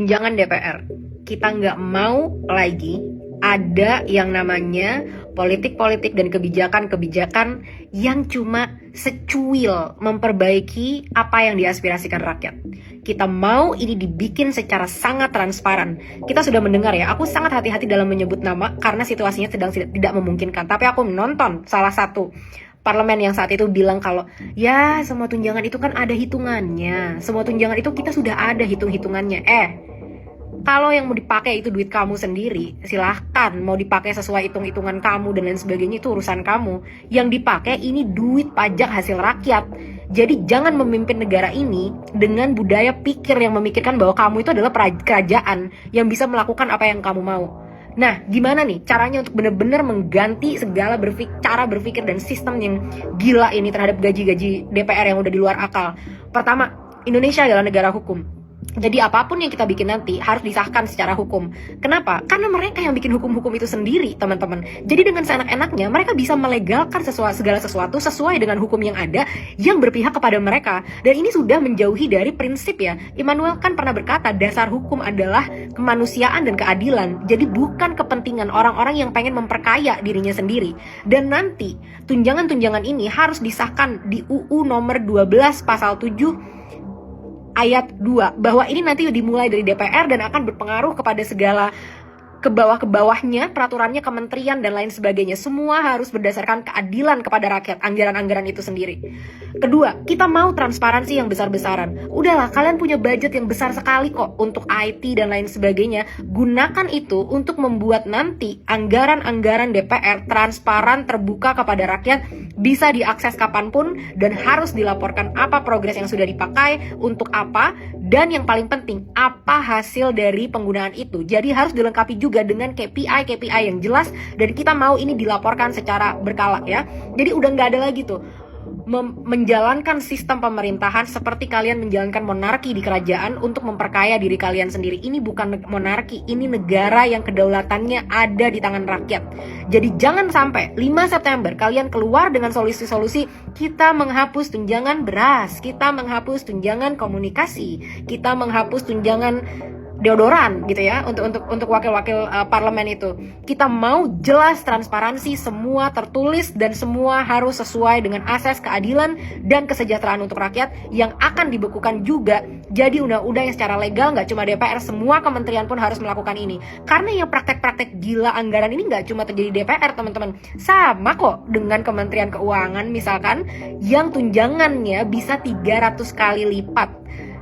tunjangan DPR. Kita nggak mau lagi ada yang namanya politik-politik dan kebijakan-kebijakan yang cuma secuil memperbaiki apa yang diaspirasikan rakyat. Kita mau ini dibikin secara sangat transparan. Kita sudah mendengar ya, aku sangat hati-hati dalam menyebut nama karena situasinya sedang tidak memungkinkan. Tapi aku menonton salah satu parlemen yang saat itu bilang kalau ya semua tunjangan itu kan ada hitungannya. Semua tunjangan itu kita sudah ada hitung-hitungannya. Kalau yang mau dipakai itu duit kamu sendiri, silahkan. Mau dipakai sesuai hitung-hitungan kamu dan lain sebagainya, itu urusan kamu. Yang dipakai ini duit pajak hasil rakyat. Jadi jangan memimpin negara ini dengan budaya pikir yang memikirkan bahwa kamu itu adalah kerajaan yang bisa melakukan apa yang kamu mau. Nah, gimana nih caranya untuk benar-benar mengganti segala cara berpikir dan sistem yang gila ini terhadap gaji-gaji DPR yang udah di luar akal? Pertama, Indonesia adalah negara hukum. Jadi apapun yang kita bikin nanti harus disahkan secara hukum. Kenapa? Karena mereka yang bikin hukum-hukum itu sendiri, teman-teman. Jadi dengan seenak-enaknya mereka bisa melegalkan segala sesuatu sesuai dengan hukum yang ada yang berpihak kepada mereka. Dan ini sudah menjauhi dari prinsip ya. Immanuel Kant pernah berkata dasar hukum adalah kemanusiaan dan keadilan. Jadi bukan kepentingan orang-orang yang pengen memperkaya dirinya sendiri. Dan nanti tunjangan-tunjangan ini harus disahkan di UU nomor 12 pasal 7 ayat 2, bahwa ini nanti dimulai dari DPR dan akan berpengaruh kepada segala ke-bawahnya, peraturannya, kementerian dan lain sebagainya. Semua harus berdasarkan keadilan kepada rakyat, anggaran-anggaran itu sendiri. Kedua, kita mau transparansi yang besar-besaran. Udahlah, kalian punya budget yang besar sekali kok untuk IT dan lain sebagainya. Gunakan itu untuk membuat nanti anggaran-anggaran DPR transparan, terbuka kepada rakyat, bisa diakses kapanpun dan harus dilaporkan apa progres yang sudah dipakai, untuk apa, dan yang paling penting, apa hasil dari penggunaan itu. Jadi harus dilengkapi juga dengan KPI yang jelas, dan kita mau ini dilaporkan secara berkala ya. Jadi udah nggak ada lagi tuh menjalankan sistem pemerintahan seperti kalian menjalankan monarki di kerajaan untuk memperkaya diri kalian sendiri. Ini bukan monarki, ini negara yang kedaulatannya ada di tangan rakyat. Jadi jangan sampai 5 September kalian keluar dengan solusi-solusi kita menghapus tunjangan beras, kita menghapus tunjangan komunikasi, kita menghapus tunjangan deodoran gitu ya untuk wakil-wakil parlemen itu. Kita mau jelas transparansi, semua tertulis dan semua harus sesuai dengan asas keadilan dan kesejahteraan untuk rakyat yang akan dibekukan juga jadi undang-undang yang secara legal. Nggak cuma DPR, semua kementerian pun harus melakukan ini. Karena yang praktek-praktek gila anggaran ini nggak cuma terjadi di DPR, teman-teman. Sama kok dengan Kementerian Keuangan misalkan yang tunjangannya bisa 300 kali lipat.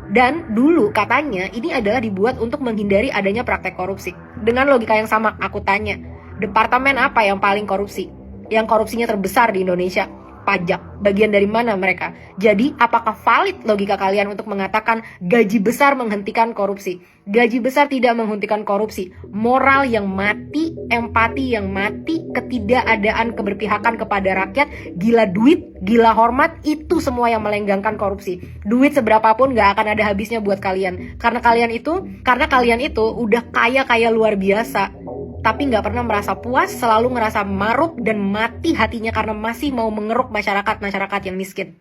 Dan dulu katanya ini adalah dibuat untuk menghindari adanya praktek korupsi. Dengan logika yang sama, aku tanya, departemen apa yang paling korupsi? Yang korupsinya terbesar di Indonesia? Pajak. Bagian dari mana mereka? Jadi apakah valid logika kalian untuk mengatakan gaji besar menghentikan korupsi? Gaji besar tidak menghentikan korupsi. Moral yang mati, empati yang mati, ketidakadaan keberpihakan kepada rakyat, gila duit, gila hormat, itu semua yang melenggangkan korupsi. Duit seberapapun gak akan ada habisnya buat kalian. Karena kalian itu udah kaya luar biasa, tapi nggak pernah merasa puas, selalu ngerasa maruk dan mati hatinya karena masih mau mengeruk masyarakat yang miskin.